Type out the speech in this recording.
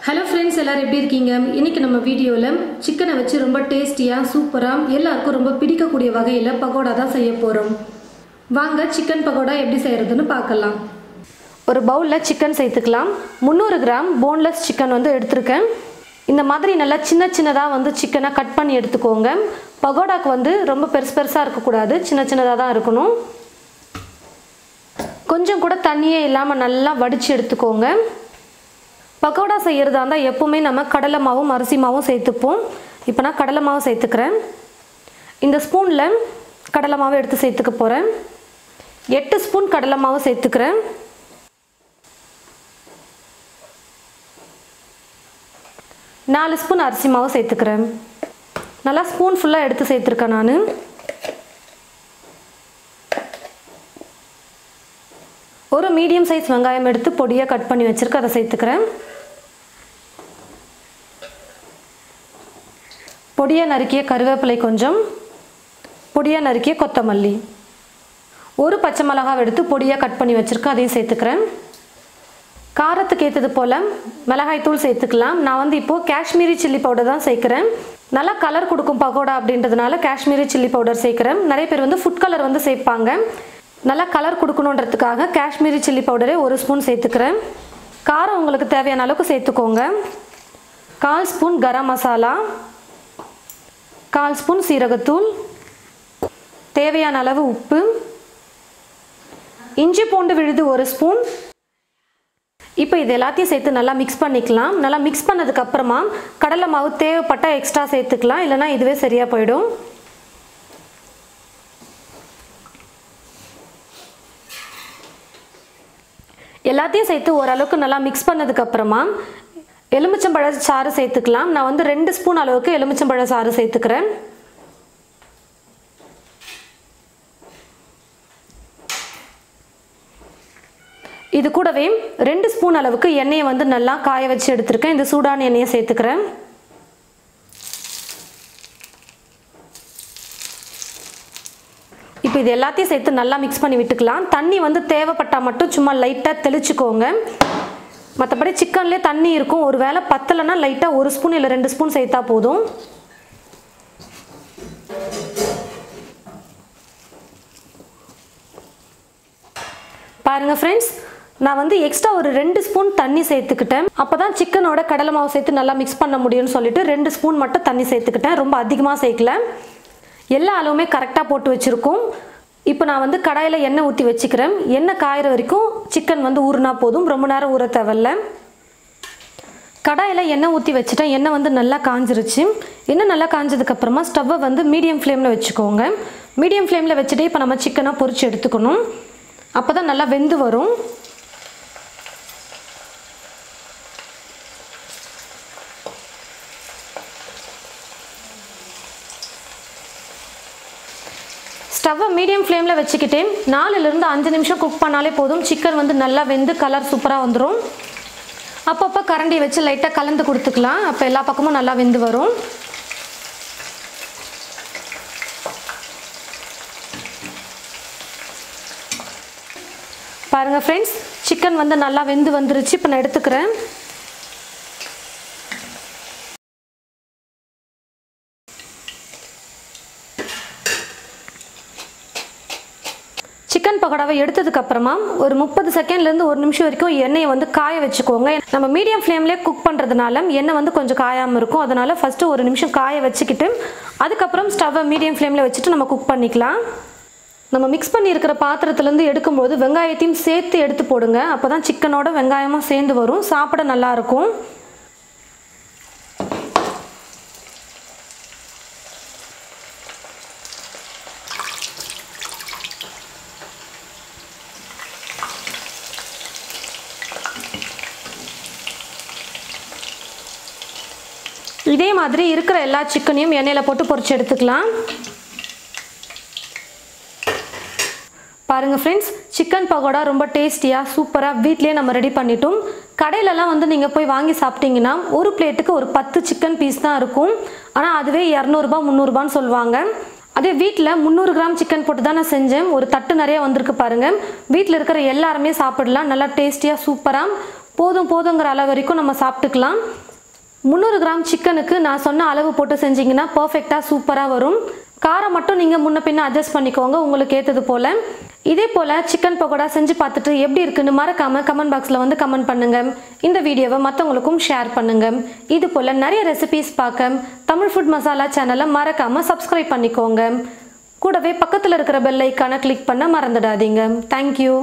Hello friends, எல்லாரும் எப்படி இருக்கீங்க? இன்னைக்கு நம்ம வீடியோல சிக்கனை வச்சு ரொம்ப டேஸ்டியா சூப்பரா எல்லாருக்கும் ரொம்ப பிடிக்கக்கூடிய வகையில பகோடா தான் செய்ய போறோம். வாங்க சிக்கன் பகோடா எப்படி செய்யறதுன்னு பார்க்கலாம். ஒரு பவுல்ல சிக்கன் சேர்த்துக்கலாம். 300 கிராம் போன்லெஸ் சிக்கன் வந்து எடுத்துர்க்கேன். இந்த மாதிரி நல்லா சின்னதா வந்து சிக்கனை கட் பண்ணி எடுத்துக்கோங்க. பகோடாக்கு வந்து ரொம்ப பெருசா இருக்க கூடாது. சின்னதா தான் இருக்கணும். கொஞ்சம் கூட தண்ணியே இல்லாம நல்லா வடிச்சு எடுத்துக்கோங்க. பக்கோடா செய்யறதா இருந்தா எப்பவுமே நம்ம கடலை மாவும் அரிசி மாவும் சேர்த்துப்போம். இப்போ நான் கடலை மாவு சேர்த்துக்கிறேன். இந்த ஸ்பூன்ல கடலை மாவு எடுத்து சேர்த்துக்க போறேன். 8 ஸ்பூன் கடலை மாவு சேர்த்துக்கிறேன். 4 ஸ்பூன் அரிசி மாவு சேர்த்துக்கிறேன். நல்லா ஸ்பூன் ஃபுல்லா எடுத்து சேர்த்துருக்கேன் நான். ஒரு மீடியம் சைஸ் வெங்காயம் எடுத்து பொடியா கட் பண்ணி வச்சிருக்கேன், அதை சேர்த்துக்கிறேன். பொடியா நறுக்கிய கறிவேப்பிலை கொஞ்சம், பொடியா நறுக்கிய கொத்தமல்லி, ஒரு பச்சை மிளகாய் எடுத்து பொடியா கட் பண்ணி வச்சிருக்கேன், அதையும் சேர்த்துக்கிறேன். காரத்துக்கு ஏற்றது போல மிளகாய் தூள் சேர்த்துக்கலாம். நான் வந்து இப்போ காஷ்மீரி சில்லி பவுடர் தான் சேர்க்கிறேன். நல்லா கலர் கொடுக்கும் பகோடா அப்படின்றதுனால காஷ்மீரி சில்லி பவுடர் சேர்க்கிறேன். நிறைய பேர் வந்து ஃபுட் கலர் வந்து சேர்ப்பாங்க. நல்லா கலர் கொடுக்கணுன்றதுக்காக காஷ்மீரி சில்லி பவுடரே 1 ஸ்பூன் சேர்த்துக்கிறேன். காரம் உங்களுக்கு தேவையான அளவுக்கு சேர்த்துக்கோங்க. 1/4 ஸ்பூன் கரம் மசாலா, 1/4 ஸ்பூன் சீரகத்தூள், தேவையான அளவு உப்பு, இஞ்சி பூண்டு விழுது 1 ஸ்பூன். இப்போ இது எல்லாத்தையும் சேர்த்து நல்லா மிக்ஸ் பண்ணிக்கலாம். நல்லா மிக்ஸ் பண்ணதுக்கு அப்புறமா கடலை மாவு தேவைப்பட்டா எக்ஸ்ட்ரா சேர்த்துக்கலாம், இல்லைனா இதுவே சரியா போயிடும். எல்லாத்தையும் சேர்த்து ஓரளவுக்கு நல்லா மிக்ஸ் பண்ணதுக்கு அப்புறமா எலுமிச்சம்பழ சாறு சேர்த்துக்கலாம். நான் வந்து 2 ஸ்பூன் அளவுக்கு எலுமிச்சம்பழ சாறு சேர்த்துக்கிறேன். இது கூடவே 2 ஸ்பூன் அளவுக்கு எண்ணெயை வந்து நல்லா காய வச்சு எடுத்துருக்கேன். இந்த சூடான எண்ணெயை சேர்த்துக்கிறேன். இப்போ இது எல்லாத்தையும் சேர்த்து நல்லா மிக்ஸ் பண்ணி விட்டுக்கலாம். தண்ணி வந்து தேவைப்பட்டால் மட்டும் சும்மா லைட்டாக தெளிச்சுக்கோங்க. மற்றபடி சிக்கன்லேயே தண்ணி இருக்கும். ஒரு வேளை பத்தலைன்னா லைட்டாக 1 ஸ்பூன் இல்லை 2 ஸ்பூன் சேர்த்தா போதும். பாருங்கள் ஃப்ரெண்ட்ஸ், நான் வந்து எக்ஸ்ட்ரா ஒரு 2 ஸ்பூன் தண்ணி சேர்த்துக்கிட்டேன். அப்போ தான் சிக்கனோட கடலை மாவு சேர்த்து நல்லா மிக்ஸ் பண்ண முடியும்னு சொல்லிட்டு 2 ஸ்பூன் மட்டும் தண்ணி சேர்த்துக்கிட்டேன். ரொம்ப அதிகமாக சேர்க்கல. எல்லா அளவுமே கரெக்டாக போட்டு வச்சுருக்கோம். இப்போ நான் வந்து கடாயில் எண்ணெய் ஊற்றி வச்சுக்கிறேன். எண்ணெய் காயிற வரைக்கும் சிக்கன் வந்து ஊறினா போதும், ரொம்ப நேரம் ஊற தேவையில்ல. கடாயில் எண்ணெய் ஊற்றி வச்சுட்டேன். எண்ணெய் வந்து நல்லா காஞ்சிருச்சு. எண்ணெய் நல்லா காஞ்சதுக்கப்புறமா ஸ்டவ்வை வந்து மீடியம் ஃப்ளேமில் வச்சுக்கோங்க. மீடியம் ஃப்ளேமில் வச்சுட்டு இப்போ நம்ம சிக்கனை பொரிச்சு எடுத்துக்கணும். அப்போ தான் நல்லா வெந்து வரும். ஸ்டவ்வை மீடியம் ஃப்ளேமில் வச்சுக்கிட்டே 4லிருந்து 5 நிமிஷம் குக் பண்ணாலே போதும். சிக்கன் வந்து நல்லா வெந்து கலர் சூப்பராக வந்துடும். அப்பப்போ கரண்டி வச்சு லைட்டாக கலந்து கொடுத்துக்கலாம். அப்போ எல்லா பக்கமும் நல்லா வெந்து வரும். பாருங்கள் ஃப்ரெண்ட்ஸ், சிக்கன் வந்து நல்லா வெந்து வந்துருச்சு. இப்போ நான் எடுத்துக்கிறேன். சிக்கன் பகோடாவை எடுத்ததுக்கு அப்புறமா ஒரு 30 செகண்ட்லேருந்து 1 நிமிஷம் வரைக்கும் எண்ணெயை வந்து காய வச்சுக்கோங்க. நம்ம மீடியம் ஃப்ளேம்லேயே குக் பண்ணுறதுனால எண்ணெய் வந்து கொஞ்சம் காயாமல் இருக்கும். அதனால ஃபஸ்ட்டு 1 நிமிஷம் காய வச்சுக்கிட்டு அதுக்கப்புறம் ஸ்டவ்வை மீடியம் ஃப்ளேமில் வச்சுட்டு நம்ம குக் பண்ணிக்கலாம். நம்ம மிக்ஸ் பண்ணியிருக்கிற பாத்திரத்துலேருந்து எடுக்கும்போது வெங்காயத்தையும் சேர்த்து எடுத்து போடுங்க. அப்போ தான் சிக்கனோட வெங்காயமாக சேர்ந்து வரும், சாப்பிட நல்லாயிருக்கும். இதே மாதிரி இருக்கிற எல்லா சிக்கனையும் எண்ணெயில் போட்டு பொரிச்சு எடுத்துக்கலாம். பாருங்கள் ஃப்ரெண்ட்ஸ், சிக்கன் பகோடா ரொம்ப டேஸ்டியாக சூப்பராக வீட்லேயே நம்ம ரெடி பண்ணிட்டோம். கடையிலலாம் வந்து நீங்கள் போய் வாங்கி சாப்பிட்டீங்கன்னா ஒரு பிளேட்டுக்கு ஒரு 10 சிக்கன் பீஸ் தான் இருக்கும். ஆனால் அதுவே 200 ரூபாய் 300 ரூபான்னு சொல்லுவாங்க. அதே வீட்டில் 300 கிராம் சிக்கன் போட்டு தான் நான் செஞ்சேன். ஒரு தட்டு நிறைய வந்திருக்கு பாருங்கள். வீட்டில் இருக்கிற எல்லாருமே சாப்பிடலாம். நல்லா டேஸ்டியாக சூப்பராக போதுங்கிற அளவு வரைக்கும் நம்ம சாப்பிட்டுக்கலாம். 300 கிராம் சிக்கனுக்கு நான் சொன்ன அளவு போட்டு செஞ்சிங்கன்னா பர்ஃபெக்டாக சூப்பராக வரும். காரம் மட்டும் நீங்கள் முன்ன பின்ன அட்ஜஸ்ட் பண்ணிக்கோங்க உங்களுக்கு ஏற்றது போல். இதே போல் சிக்கன் பக்கோடா செஞ்சு பார்த்துட்டு எப்படி இருக்குன்னு மறக்காமல் கமெண்ட் பாக்ஸில் வந்து கமெண்ட் பண்ணுங்கள். இந்த வீடியோவை மற்றவங்களுக்கும் ஷேர் பண்ணுங்கள். இது போல் நிறைய ரெசிபீஸ் பார்க்க தமிழ் ஃபுட் மசாலா சேனலை மறக்காமல் சப்ஸ்கிரைப் பண்ணிக்கோங்க. கூடவே பக்கத்தில் இருக்கிற பெல் ஐக்கானை கிளிக் பண்ண மறந்துடாதீங்க. தேங்க்யூ.